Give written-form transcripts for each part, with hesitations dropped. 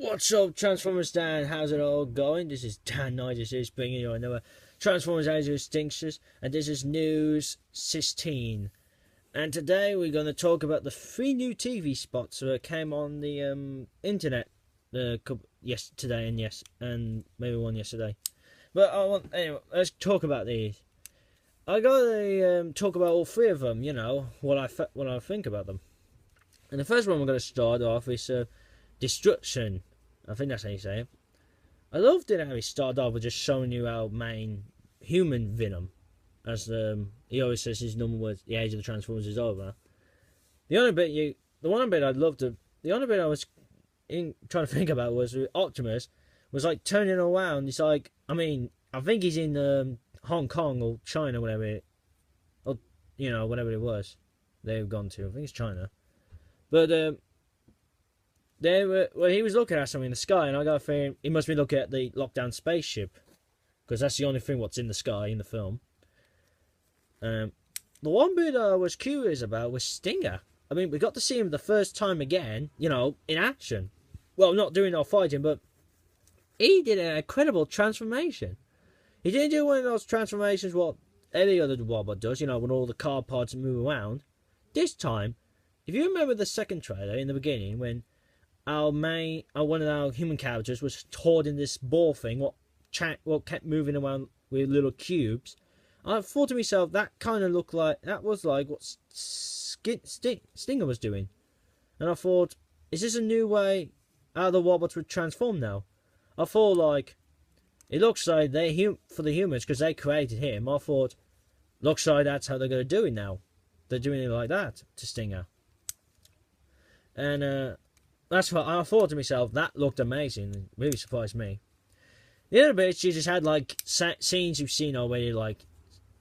What's up, Transformers Dan? How's it all going? This is Dan Nigel bringing you another Transformers Age of Extinctions, and this is News 16. And today we're going to talk about the 3 new TV spots that came on the internet today and maybe one yesterday. But anyway, let's talk about these. I gotta talk about all 3 of them. You know what I think about them. And the first one we're going to start off is Destruction. I think that's how you say it. I loved it how he started off with just showing you our main human Venom. As he always says his number was the age of the Transformers is over. The only bit I was trying to think about was Optimus was like turning around. It's like, I think he's in Hong Kong or China, whatever it was they've gone to. I think it's China. But he was looking at something in the sky, and I got a feeling he must be looking at the lockdown spaceship, because that's the only thing what's in the sky in the film. The one bit I was curious about was Stinger. I mean, we got to see him the first time again, in action. Well, not doing no fighting, but he did an incredible transformation. He didn't do one of those transformations what any other robot does, when all the car parts move around. This time, if you remember the second trailer in the beginning, when one of our human characters was holding this ball thing, what kept moving around with little cubes, I thought to myself that kind of looked like what Stinger was doing, and I thought, is this a new way how the robots would transform now? I thought like it looks like for the humans because they created him. I thought looks like that's how they're going to do it now. They're doing it like that to Stinger, and that's what I thought to myself. That looked amazing. It really surprised me. The other bits, you just had like scenes you've seen already, like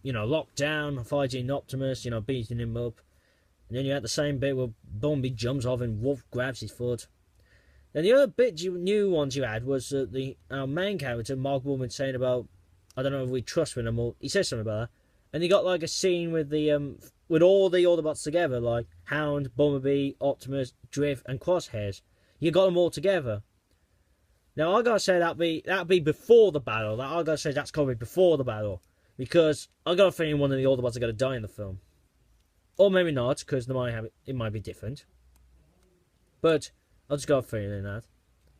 locked down, fighting Optimus, beating him up. And then you had the same bit where Bumblebee jumps off and Wolf grabs his foot. Then the other new ones you had was our main character, Mark Wahlberg, saying about, I don't know if we trust him or he says something about that. And you got like a scene with with all the Autobots together, like Hound, Bumblebee, Optimus, Drift, and Crosshairs. You got them all together. Now I gotta say that'd be before the battle. I gotta say that's probably before the battle, because I got a feeling one of the Autobots are gonna die in the film, or maybe not, because it might be different. But I just got a feeling that it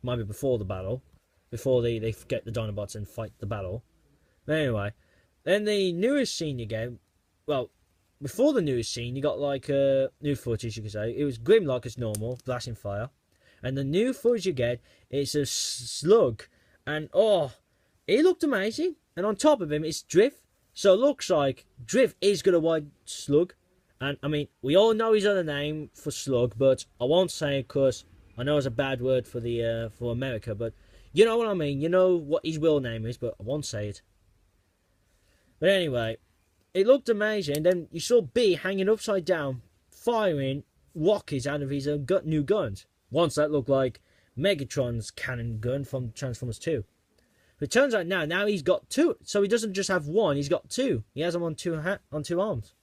might be before the battle, before they get the Dinobots and fight the battle. But anyway, then the newest scene you get, well, before the newest scene, you got like new footage, you could say. It was Grimlock as normal, blasting fire. And the new footage you get is a Slug. And, he looked amazing. And on top of him, it's Drift. So it looks like Drift is going to ride Slug. And, we all know his other name for Slug, but I won't say it because I know it's a bad word for for America. But you know what I mean. You know what his real name is, but I won't say it. But anyway, it looked amazing. And then you saw B hanging upside down, firing rockets out of his new guns. Once that looked like Megatron's cannon gun from Transformers 2. But it turns out now he's got 2. So he doesn't just have 1, he's got 2. He has them on two arms.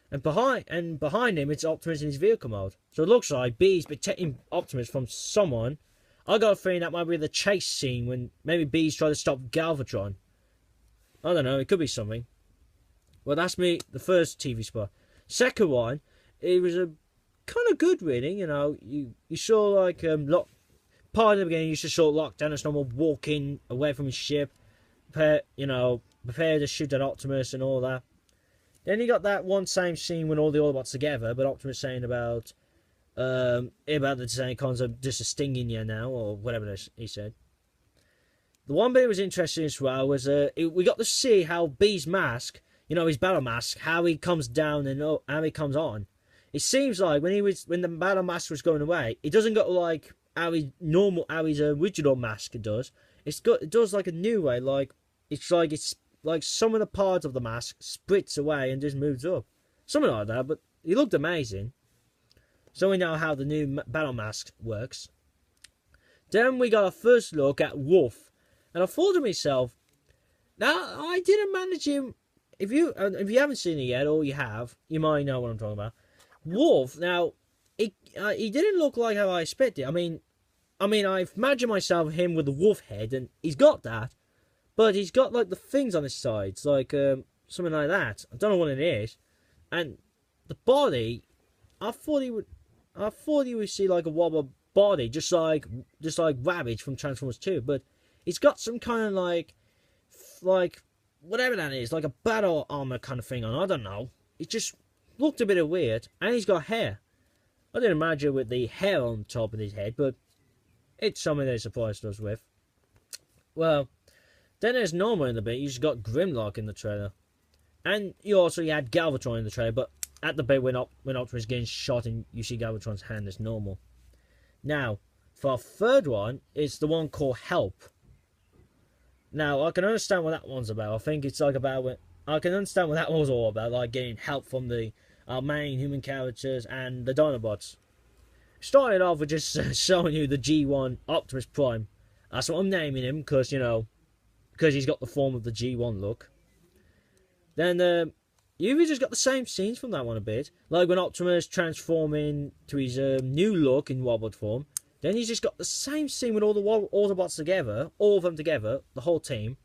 And behind him, it's Optimus in his vehicle mode. So it looks like B's protecting Optimus from someone. I got a feeling that might be the chase scene when maybe B's trying to stop Galvatron. I don't know, it could be something. Well, that's the first TV spot. Second one, it was a kind of good, really. You saw like part of the beginning, you just saw Lockdown as normal walking away from his ship, prepare to shoot at Optimus and all that. Then you got that one same scene when all the Autobots together, but Optimus saying about the Decepticons are just stinging you now, or whatever he said. The one bit that was interesting as well was we got to see how B's mask, his battle mask, how he comes down and how he comes on. It seems like when the battle mask was going away, it doesn't go like how his original mask does. It does like a new way, it's like some of the parts of the mask splits away and just moves up, something like that. But he looked amazing. So we know how the new battle mask works. Then we got a first look at Wolf, and I thought to myself, now I didn't manage him. If you haven't seen it yet, or you have, you might know what I'm talking about. Wolf, now, he didn't look like how I expected. I mean, I imagine myself him with the wolf head, and he's got that, but he's got like the things on his sides, like something like that. I don't know what it is, and the body. I thought he would see like a wobble body, just like Ravage from Transformers 2, but he's got some kind of like whatever that is, like a battle armor kind of thing on. I don't know. It just looked a bit weird, and he's got hair. I didn't imagine with the hair on top of his head, but it's something they surprised us with. Well, then there's Norma in the bit. You just got Grimlock in the trailer, and you had Galvatron in the trailer, but at the bit when Optimus getting shot and you see Galvatron's hand as normal. Now, for our third one, it's the one called Help. Now, I can understand what that one's about. I think it's like I can understand what that one's all about, like getting help from our main human characters and the Dinobots. Started off with just showing you the G1 Optimus Prime. That's what I'm naming him, because, because he's got the form of the G1 look. Then, you've just got the same scenes from that one a bit. Like when Optimus transforming to his new look in Wobbled form. Then he's just got the same scene with all the Autobots together. All of them together. The whole team.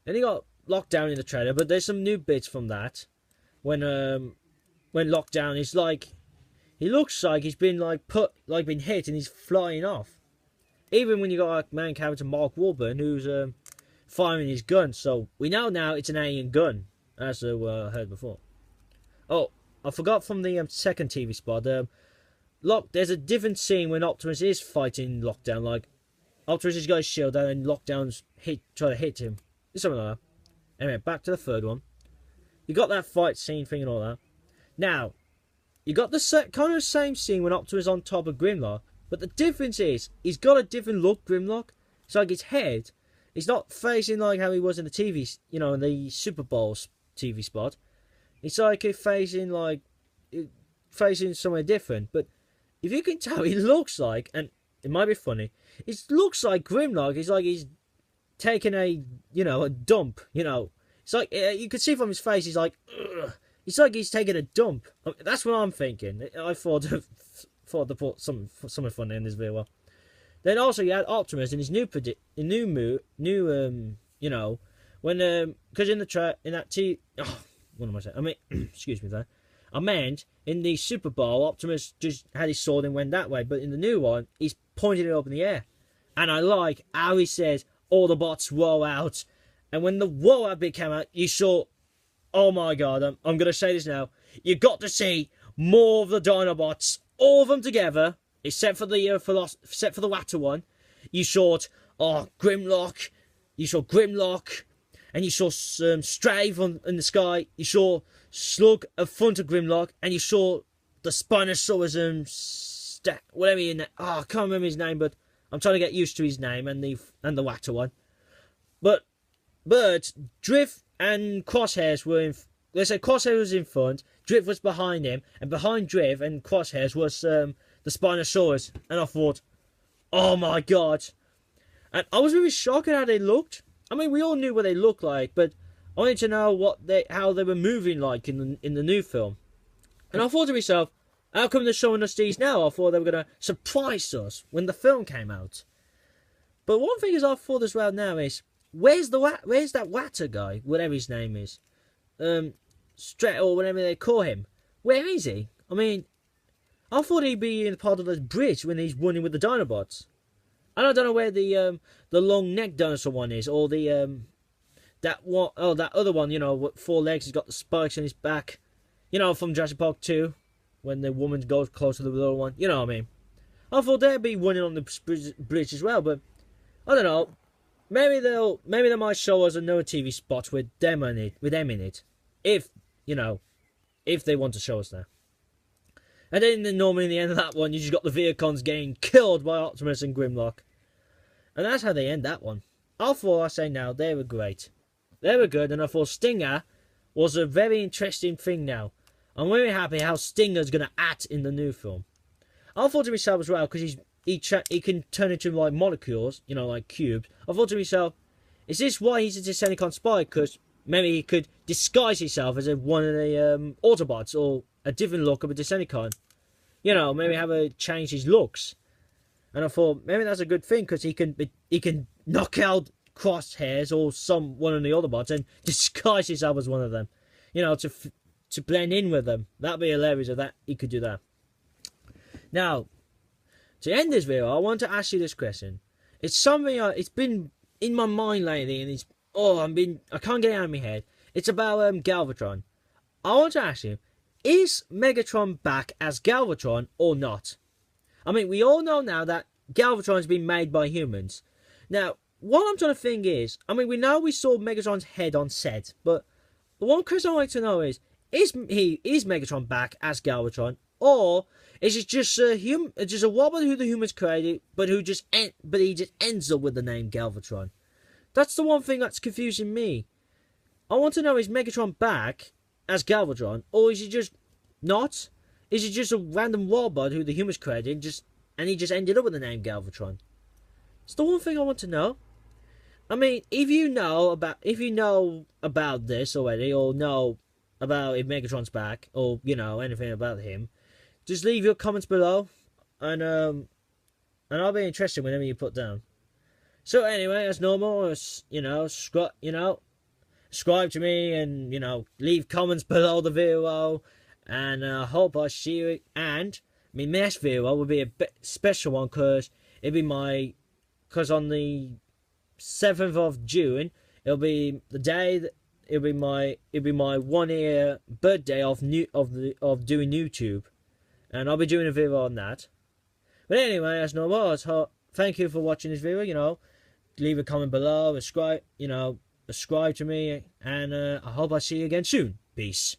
Then he got Lockdown in the trailer. But there's some new bits from that. When Lockdown is like... He looks like he's been been hit and he's flying off. Even when you got like main character Mark Wahlberg who's firing his gun. So we know now it's an alien gun. As I heard before. Oh, I forgot from the second TV spot. There's a different scene when Optimus is fighting Lockdown. Like, Optimus has got his shield down and Lockdown's trying to hit him. It's something like that. Anyway, back to the third one. You got that fight scene thing and all that. Now, you got the kind of same scene when Optimus is on top of Grimlock. But the difference is, he's got a different look, Grimlock. It's like his head. He's not facing like how he was in the TV, in the Super Bowl TV spot. It's like he's facing somewhere different. But if you can tell, he looks like, and it might be funny, it looks like Grimlock. It's like he's taking a dump. It's like you could see from his face. He's like, ugh. It's like he's taking a dump. That's what I'm thinking. I thought to put something funny in this video. Then also you had Optimus in his when because in that what am I saying? I mean, excuse me there. I meant in the Super Bowl, Optimus just had his sword and went that way, but in the new one, he's pointed it up in the air, and I like how he says all the bots roll out, and when the roll out bit came out, you saw. Oh my god! I'm gonna say this now. You got to see more of the Dinobots, all of them together, except for the Watter one. You saw Grimlock. You saw Grimlock. And you saw Strave in the sky. You saw Slug in front of Grimlock. And you saw the Spinosaurus whatever in there. I can't remember his name, but I'm trying to get used to his name and the Watter one. But Drift and Crosshairs were in. Let's say Crosshairs was in front. Drift was behind him, and behind Drift and Crosshairs was the Spinosaurus. And I thought, oh my god! And I was really shocked at how they looked. I mean, we all knew what they looked like, but I wanted to know how they were moving like in the new film. And I thought to myself, how come they're showing us these now? I thought they were going to surprise us when the film came out. But one thing is I thought as well now is, where's that Watter guy, whatever his name is? Strat or whatever they call him. Where is he? I mean, I thought he'd be in part of the bridge when he's running with the Dinobots. And I don't know where the long neck dinosaur one is, or the that other one, with 4 legs, he's got the spikes on his back. From Jurassic Park 2, when the woman goes close to the little one. You know what I mean? I thought they'd be running on the bridge as well, but I don't know. Maybe they might show us another TV spot with them in it, if they want to show us that. And then normally in the end of that one, you just got the Vehicons getting killed by Optimus and Grimlock. And that's how they end that one. I say now, they were great. They were good, and I thought Stinger was a very interesting thing now. I'm really happy how Stinger's going to act in the new film. I thought to myself as well, because he can turn into like molecules, like cubes. I thought to myself, is this why he's a Decepticon spy? Because maybe he could disguise himself as one of the Autobots, or a different look of a Decepticon. Maybe have change his looks. And I thought maybe that's a good thing because he can knock out Crosshairs or one of the other bots and disguise himself as one of them. You know, to blend in with them. That'd be hilarious if he could do that. Now, to end this video, I want to ask you this question. It's something it's been in my mind lately, and I can't get it out of my head. It's about Galvatron. I want to ask you, is Megatron back as Galvatron or not? I mean, we all know now that Galvatron's been made by humans. Now, what I'm trying to think is, I mean, we saw Megatron's head on set, but the one question I'd like to know is Megatron back as Galvatron, or is it just a robot who the humans created, but he just ends up with the name Galvatron? That's the one thing that's confusing me. I want to know, is Megatron back as Galvatron, or is he just not? Is he just a random robot who the humans created, and he just ended up with the name Galvatron? It's the one thing I want to know. I mean, if you know about this already, or know about if Megatron's back, or anything about him, just leave your comments below, and I'll be interested whenever you put down. So anyway, as normal, subscribe to me, and leave comments below the video, and I hope I see you. And my next video will be a special one because on the 7th of June, it'll be the day that it'll be my 1 year birthday of doing YouTube, and I'll be doing a video on that. But anyway, as normal, thank you for watching this video. Leave a comment below, subscribe to me, and I hope I see you again soon. Peace.